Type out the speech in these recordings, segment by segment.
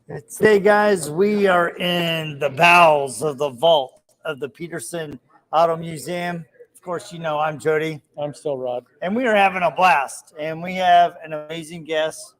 Today, guys, we are in the bowels of the vault of the Petersen Auto Museum. Of course, you know I'm Jody. I'm still Rod. And we are having a blast. And we have an amazing guest.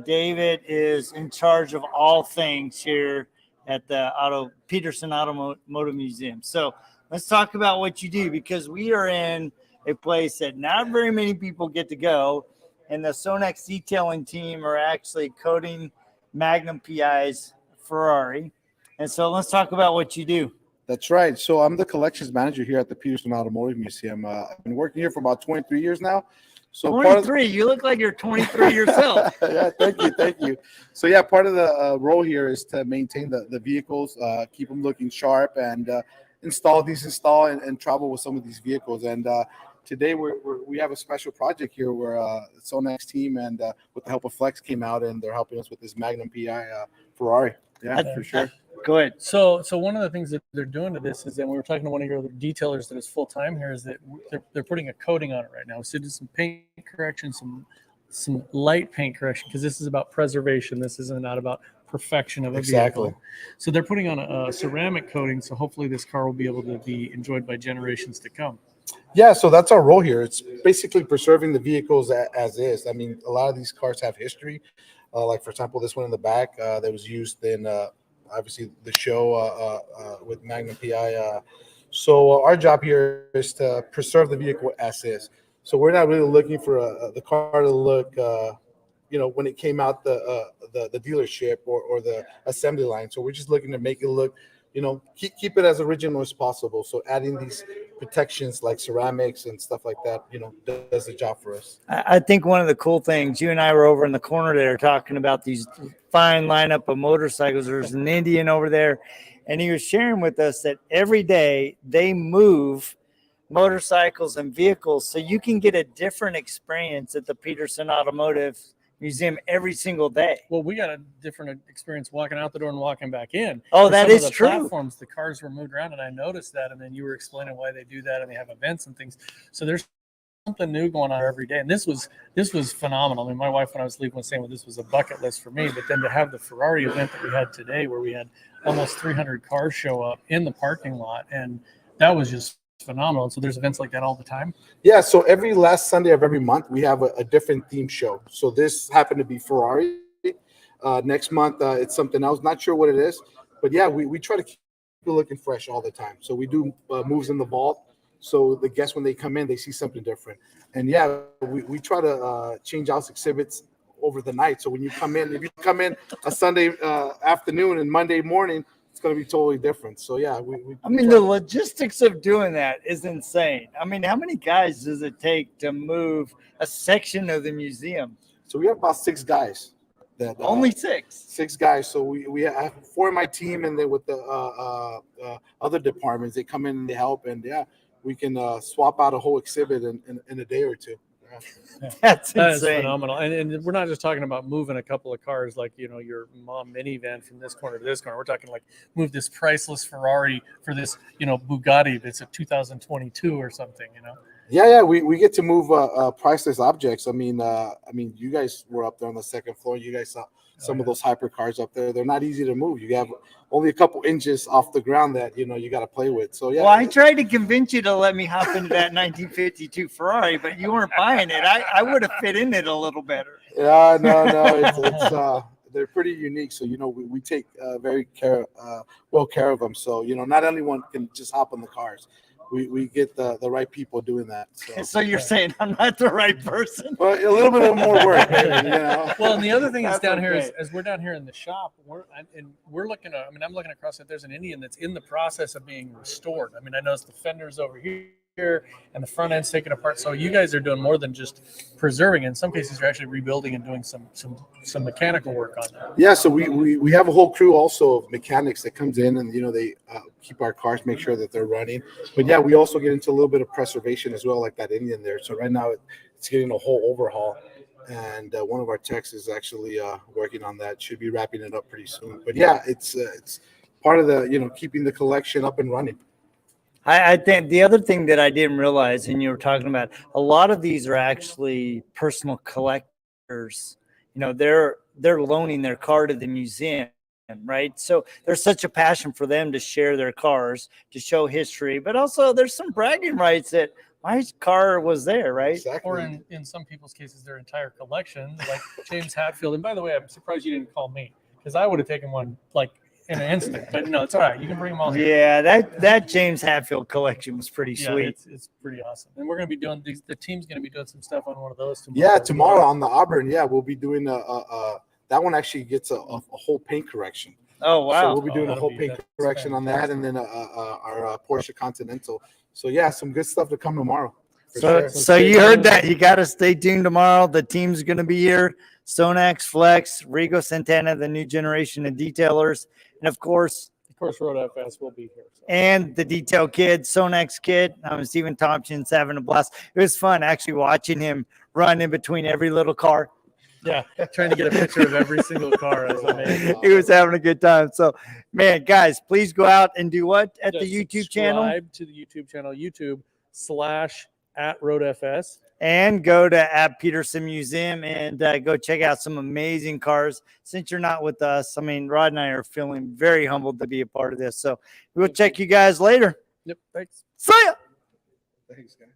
David is in charge of all things here at the Petersen Automotive Museum. So let's talk about what you do, because we are in a place that not very many people get to go. And the Sonex detailing team are actually coating Magnum PI's Ferrari. And so let's talk about what you do. That's right. So I'm the collections manager here at the Petersen Automotive Museum. I've been working here for about 23 years now. So 23, you look like you're 23 yourself. Yeah, thank you. So yeah, part of the role here is to maintain the vehicles, keep them looking sharp, and install and travel with some of these vehicles. And today we have a special project here where Sonex team and with the help of Flex came out, and they're helping us with this Magnum PI Ferrari. Yeah, for sure. Go ahead. So one of the things that they're doing to this is that we were talking to one of your other detailers that is full time here, is that they're putting a coating on it right now. So do some paint correction, some light paint correction, because this is about preservation. This isn't not about perfection of a vehicle. So they're putting on a ceramic coating, so hopefully this car will be able to be enjoyed by generations to come. Yeah, so that's our role here. It's basically preserving the vehicles as is. I mean, a lot of these cars have history. Like, for example, this one in the back that was used in obviously the show with Magnum PI. So our job here is to preserve the vehicle as is. So we're not really looking for the car to look, when it came out the dealership or the assembly line. So we're just looking to make it look, keep it as original as possible. So adding these protections like ceramics and stuff like that, does the job for us. I think one of the cool things, you and I were over in the corner there talking about these fine lineup of motorcycles. There's an Indian over there, and he was sharing with us that every day they move motorcycles and vehicles, so you can get a different experience at the Petersen Automotive Museum every single day. Well, we got a different experience walking out the door and walking back in. Oh, that is true. Platforms, the cars were moved around, and I noticed that. And then you were explaining why they do that, and they have events and things. So there's something new going on every day, and this was phenomenal. I mean, my wife, when I was leaving, was saying, well, this was a bucket list for me. But then to have the Ferrari event that we had today, where we had almost 300 cars show up in the parking lot, and that was just phenomenal. So there's events like that all the time. Yeah, so every last Sunday of every month we have a different theme show. So this happened to be Ferrari. Next month it's something else, not sure what it is, but yeah, we try to keep it looking fresh all the time. So we do moves in the vault, so the guests, when they come in, they see something different. And yeah, we try to change out exhibits over the night. So when you come in, if you come in a Sunday afternoon and Monday morning, it's going to be totally different. So yeah, the logistics of doing that is insane. I mean, how many guys does it take to move a section of the museum? So we have about 6 guys. Only 6? 6 guys. So we have 4 in my team, and then with the other departments, they come in and they help, and yeah, we can swap out a whole exhibit in a day or two. That's insane. That is phenomenal. And we're not just talking about moving a couple of cars like, your mom minivan from this corner to this corner. We're talking like move this priceless Ferrari for this, Bugatti that's a 2022 or something, Yeah, we get to move priceless objects. I mean, you guys were up there on the second floor. You guys saw some of those hypercars up there. They're not easy to move. You have only a couple inches off the ground that you got to play with. So yeah. Well, I tried to convince you to let me hop into that 1952 Ferrari, but you weren't buying it. I would have fit in it a little better. Yeah, no, it's they're pretty unique. So we take very well care of them. So not anyone can just hop on the cars. We get the right people doing that. So you're saying I'm not the right person? Well, a little bit of more work, maybe, Well, and the other thing that's down here is, as we're down here in the shop, we're looking at. I'm looking across it. There's an Indian that's in the process of being restored. I noticed the fenders over here and the front end's taken apart. So you guys are doing more than just preserving. In some cases, you're actually rebuilding and doing some mechanical work on that. Yeah, so we have a whole crew also of mechanics that comes in, and they keep our cars, make sure that they're running. But yeah, we also get into a little bit of preservation as well, like that Indian there. So right now it's getting a whole overhaul, and one of our techs is actually working on that. Should be wrapping it up pretty soon. But yeah, it's part of the keeping the collection up and running. I think the other thing that I didn't realize, and you were talking about, a lot of these are actually personal collectors. They're loaning their car to the museum. right? So there's such a passion for them to share their cars, to show history, but also there's some bragging rights that my car was there, right? Exactly. Or in some people's cases, their entire collection, like James Hatfield. And by the way, I'm surprised you didn't call me because I would have taken one like in an instant. But no, it's all right. You can bring them all here. Yeah, that James Hatfield collection was pretty Yeah, sweet. it's pretty awesome. And we're going to be doing these. The team's going to be doing some stuff on one of those tomorrow. Yeah, tomorrow on the Auburn. Yeah, we'll be doing that one actually gets a whole paint correction. Oh So wow! we'll be doing a that'll whole be- paint that's correction on that, and then our Porsche Continental. So yeah, some good stuff to come tomorrow. for So, sure. so you heard that. You got to stay tuned tomorrow. The team's going to be here. Sonax, Flex, Rigo Santana, the new generation of detailers. And of course, Road FS will be here. So. and the detail kid, Sonax kid. Stephen Tompkins having a blast. It was fun actually watching him run in between every little car. Yeah, trying to get a picture of every single car as I made. He was having a good time. So, man, guys, please go out and do what at the Just YouTube channel? Subscribe to the YouTube channel, YouTube/@RoadFS. And go to Petersen Museum and go check out some amazing cars. Since you're not with us, I mean, Rod and I are feeling very humbled to be a part of this. So we'll check you guys later. Yep, thanks. See ya. Thanks, guys.